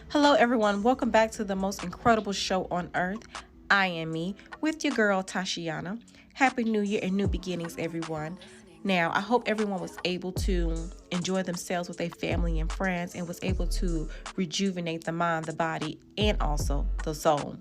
Hello, everyone. Welcome back to the most incredible show on earth. I am me with your girl, Tashiana. Happy New Year and new beginnings, everyone. Now, I hope everyone was able to enjoy themselves with their family and friends and was able to rejuvenate the mind, the body, and also the soul.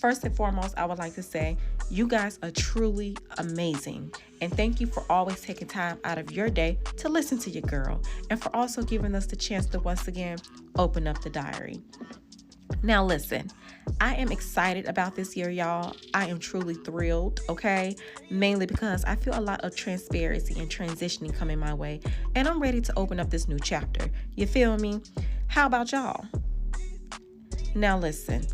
First and foremost, I would like to say you guys are truly amazing. And thank you for always taking time out of your day to listen to your girl and for also giving us the chance to once again open up the diary. Now, listen, I am excited about this year, y'all. I am truly thrilled, okay? Mainly because I feel a lot of transparency and transitioning coming my way, and I'm ready to open up this new chapter. You feel me? How about y'all? Now, listen,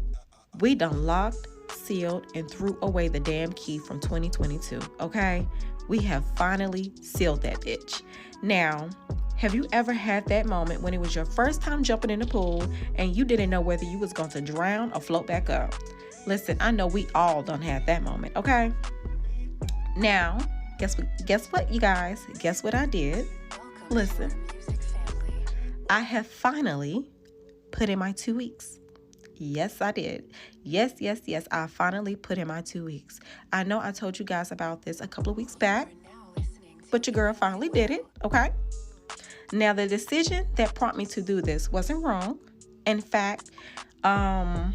we done locked, sealed, and threw away the damn key from 2022, okay? We have finally sealed that bitch. Now, have you ever had that moment when it was your first time jumping in the pool and you didn't know whether you was going to drown or float back up? Listen, I know we all done had that moment, okay? Now, guess what, you guys? Guess what I did? Listen, I have finally put in my 2 weeks. Yes, I did. Yes. I finally put in my 2 weeks. I know I told you guys about this a couple of weeks back, but your girl finally did it, okay? Now, the decision that prompted me to do this wasn't wrong. In fact, um,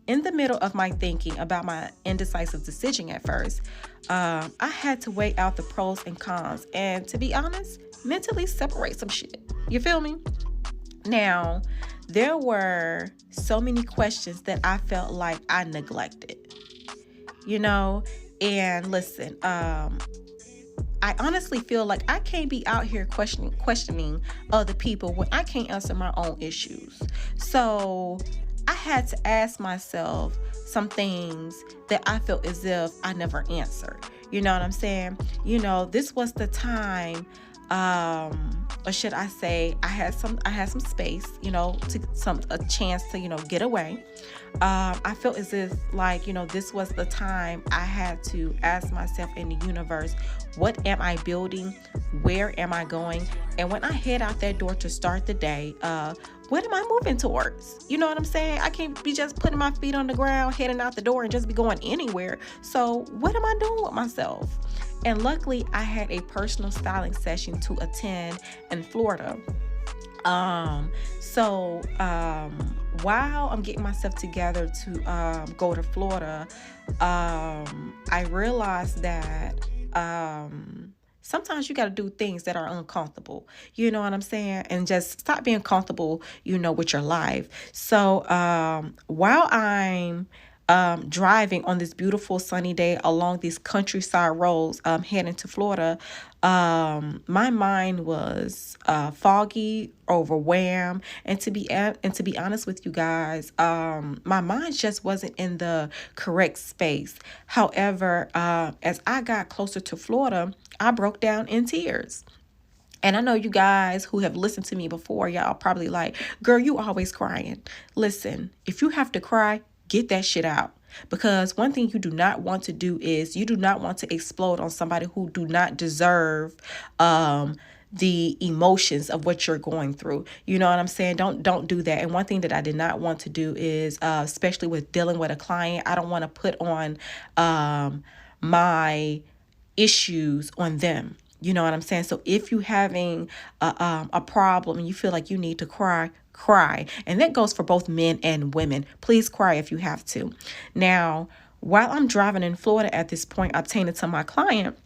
in the middle of my thinking about my indecisive decision at first, I had to weigh out the pros and cons and, to be honest, mentally separate some shit. You feel me? Now, there were so many questions that I felt like I neglected, you know? And listen, I honestly feel like I can't be out here questioning other people when I can't answer my own issues. So I had to ask myself some things that I felt as if I never answered. You know what I'm saying? This was the time, or should I say, I had some space, to a chance to, get away. I felt as if, like, this was the time I had to ask myself in the universe, what am I building? Where am I going? And when I head out that door to start the day, what am I moving towards? You know what I'm saying? I can't be just putting my feet on the ground, heading out the door, and just be going anywhere. So what am I doing with myself? And luckily, I had a personal styling session to attend in Florida. While I'm getting myself together to go to Florida, I realized that sometimes you got to do things that are uncomfortable. You know what I'm saying? And just stop being comfortable, with your life. So while I'm driving on this beautiful sunny day along these countryside roads heading to Florida, my mind was foggy, overwhelmed, and to be honest with you guys, my mind just wasn't in the correct space. However, as I got closer to Florida, I broke down in tears. And I know you guys who have listened to me before, y'all probably like, girl, you always crying. Listen, if you have to cry, get that shit out. Because one thing you do not want to do is you do not want to explode on somebody who do not deserve the emotions of what you're going through. You know what I'm saying? Don't do that. And one thing that I did not want to do is, especially with dealing with a client, I don't want to put on my issues on them. You know what I'm saying? So if you having a problem and you feel like you need to cry, cry. And that goes for both men and women. Please cry if you have to. Now, while I'm driving in Florida at this point, obtaining to my client,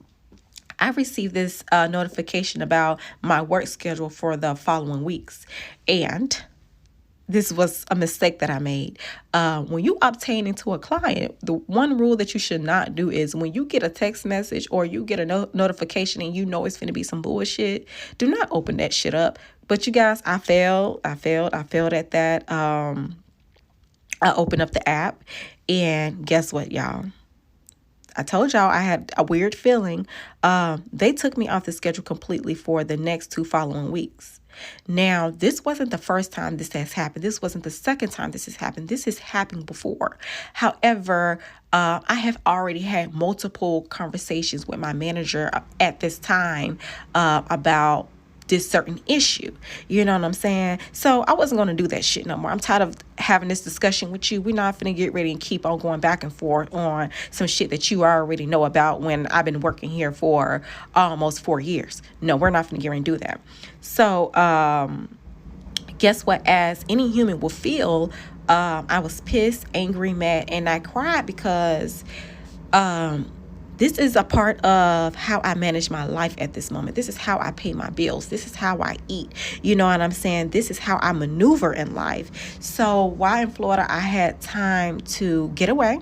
I received this notification about my work schedule for the following weeks. And this was a mistake that I made. When you obtain into a client, the one rule that you should not do is when you get a text message or you get a notification and you know it's going to be some bullshit, do not open that shit up. But you guys, I failed at that. I opened up the app and guess what, y'all? I told y'all I had a weird feeling. They took me off the schedule completely for the next 2 following weeks. Now, this wasn't the first time this has happened. This wasn't the second time this has happened. This has happened before. However, I have already had multiple conversations with my manager at this time about this certain issue. You know what I'm saying? So I wasn't going to do that shit no more. I'm tired of having this discussion with you. We're not finna get ready and keep on going back and forth on some shit that you already know about when I've been working here for almost 4 years. No, we're not finna get ready and do that. So guess what? As any human will feel, I was pissed, angry, mad, and I cried because this is a part of how I manage my life at this moment. This is how I pay my bills. This is how I eat. You know what I'm saying? This is how I maneuver in life. So while in Florida, I had time to get away.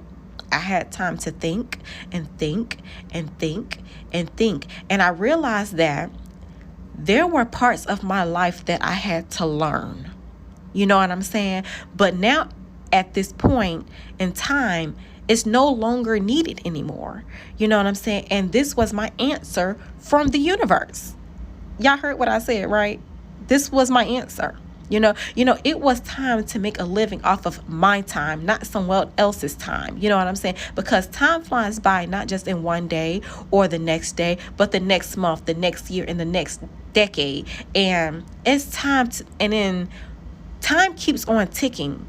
I had time to think and think and think and think. And I realized that there were parts of my life that I had to learn. You know what I'm saying? But now at this point in time, it's no longer needed anymore. You know what I'm saying? And this was my answer from the universe. Y'all heard what I said, right? This was my answer. You know, it was time to make a living off of my time, not someone else's time. You know what I'm saying? Because time flies by, not just in one day or the next day, but the next month, the next year, and the next decade. And it's time to, and then time keeps on ticking,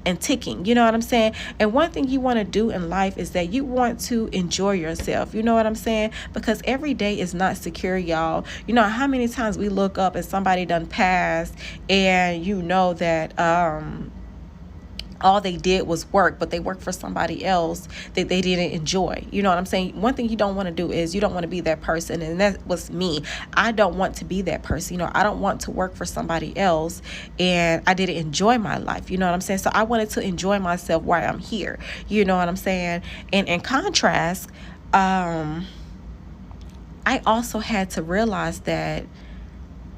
and ticking. You know what I'm saying? And one thing you want to do in life is that you want to enjoy yourself. You know what I'm saying? Because every day is not secure, y'all. You know how many times we look up and somebody done passed, and you know that all they did was work, but they worked for somebody else that they didn't enjoy. You know what I'm saying? One thing you don't want to do is you don't want to be that person. And that was me. I don't want to be that person. You know, I don't want to work for somebody else and I didn't enjoy my life. You know what I'm saying? So I wanted to enjoy myself while I'm here. You know what I'm saying? And in contrast, I also had to realize that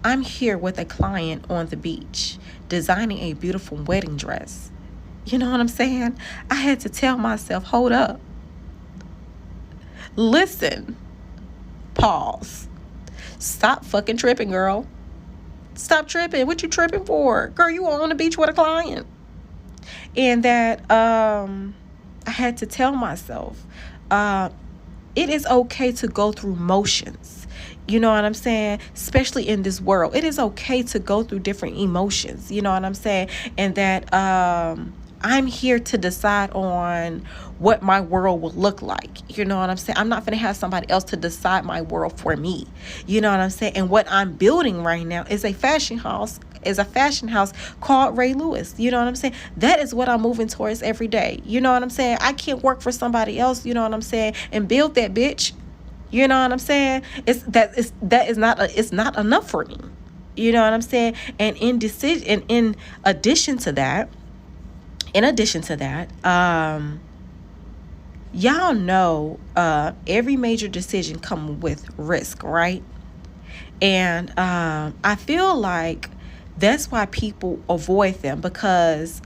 I'm here with a client on the beach designing a beautiful wedding dress. You know what I'm saying? I had to tell myself, hold up. Listen. Pause. Stop fucking tripping, girl. Stop tripping. What you tripping for? Girl, you on the beach with a client. And that I had to tell myself, it is okay to go through motions. You know what I'm saying? Especially in this world. It is okay to go through different emotions. You know what I'm saying? And that I'm here to decide on what my world will look like. You know what I'm saying? I'm not going to have somebody else to decide my world for me. You know what I'm saying? And what I'm building right now is a fashion house called Ray Lewis. You know what I'm saying? That is what I'm moving towards every day. You know what I'm saying? I can't work for somebody else, you know what I'm saying, and build that bitch. You know what I'm saying? It's not enough for me. You know what I'm saying? And in addition to that, y'all know every major decision comes with risk, right? And I feel like that's why people avoid them, because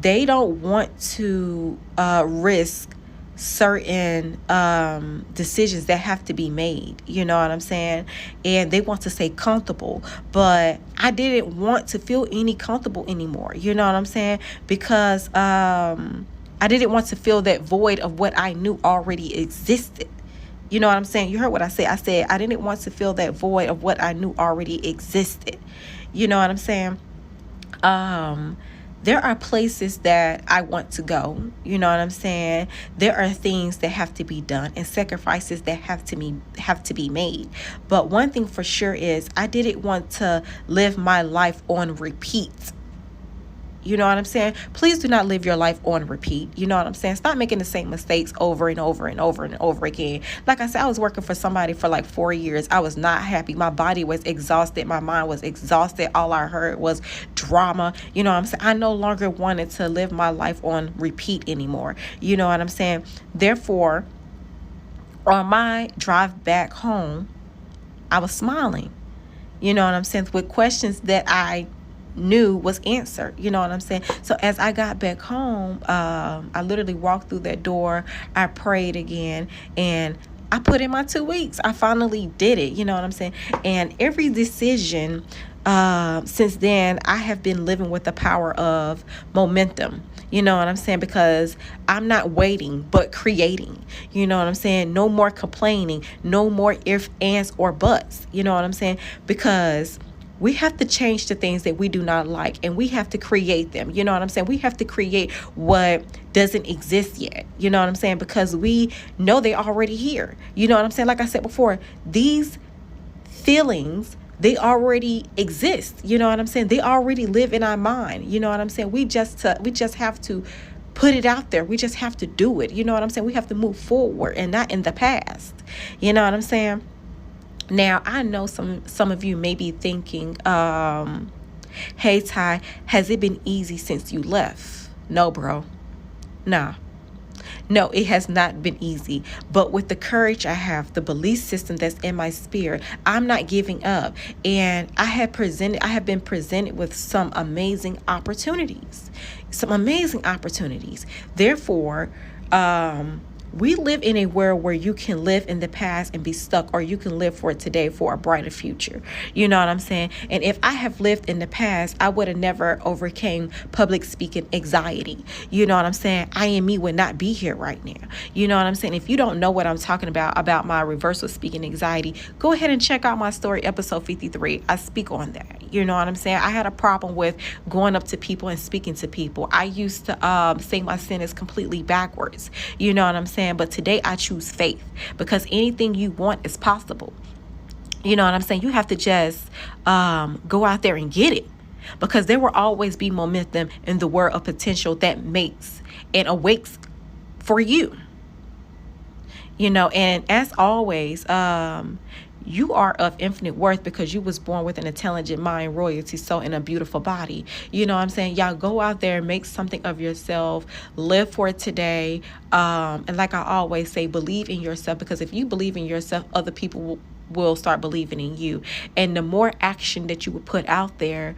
they don't want to risk certain decisions that have to be made. You know what I'm saying? And they want to stay comfortable, but I didn't want to feel any comfortable anymore. You know what I'm saying? Because I didn't want to feel that void of what I knew already existed. You know what I'm saying? You heard what I said. I said I didn't want to feel that void of what I knew already existed. You know what I'm saying? There are places that I want to go. You know what I'm saying? There are things that have to be done and sacrifices that have to be made. But one thing for sure is I didn't want to live my life on repeat. You know what I'm saying? Please do not live your life on repeat. You know what I'm saying? Stop making the same mistakes over and over and over and over again. Like I said, I was working for somebody for like 4 years. I was not happy. My body was exhausted. My mind was exhausted. All I heard was drama. You know what I'm saying? I no longer wanted to live my life on repeat anymore. You know what I'm saying? Therefore, on my drive back home, I was smiling. You know what I'm saying? With questions that I knew was answered. You know what I'm saying? So as I got back home, I literally walked through that door. I prayed again, and I put in my 2 weeks. I finally did it. You know what I'm saying? And every decision since then, I have been living with the power of momentum. You know what I'm saying? Because I'm not waiting, but creating. You know what I'm saying? No more complaining. No more if, ands, or buts. You know what I'm saying? Because we have to change the things that we do not like, and we have to create them. You know what I'm saying? We have to create what doesn't exist yet. You know what I'm saying? Because we know they're already here. You know what I'm saying? Like I said before, these feelings, they already exist. You know what I'm saying? They already live in our mind. You know what I'm saying? We just have to put it out there. We just have to do it. You know what I'm saying? We have to move forward and not in the past. You know what I'm saying? Now, I know some of you may be thinking, hey, Ty, has it been easy since you left? No, bro. Nah. No, it has not been easy. But with the courage I have, the belief system that's in my spirit, I'm not giving up. And I have been presented with some amazing opportunities. Therefore, we live in a world where you can live in the past and be stuck, or you can live for today for a brighter future. You know what I'm saying? And if I have lived in the past, I would have never overcame public speaking anxiety. You know what I'm saying? I am me would not be here right now. You know what I'm saying? If you don't know what I'm talking about my reversal speaking anxiety, go ahead and check out my story, episode 53. I speak on that. You know what I'm saying? I had a problem with going up to people and speaking to people. I used to say my sentence completely backwards. You know what I'm saying? But today I choose faith, because anything you want is possible. You know what I'm saying? You have to just go out there and get it, because there will always be momentum in the world of potential that makes and awakes for you. You know, and as always, you are of infinite worth, because you was born with an intelligent mind, royalty, soul, and a beautiful body. You know what I'm saying? Y'all go out there and make something of yourself. Live for it today. And like I always say, believe in yourself, because if you believe in yourself, other people will start believing in you. And the more action that you will put out there,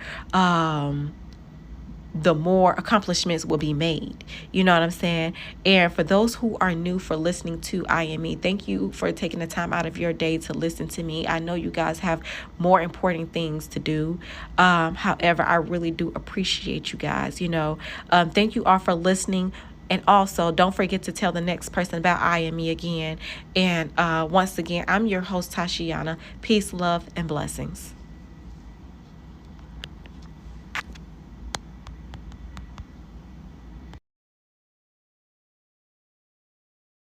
the more accomplishments will be made. You know what I'm saying? And for those who are new for listening to I Am Me, thank you for taking the time out of your day to listen to me. I know you guys have more important things to do. However, I really do appreciate you guys. You know, thank you all for listening. And also, don't forget to tell the next person about I Am Me again. And once again, I'm your host, Tashiana. Peace, love, and blessings.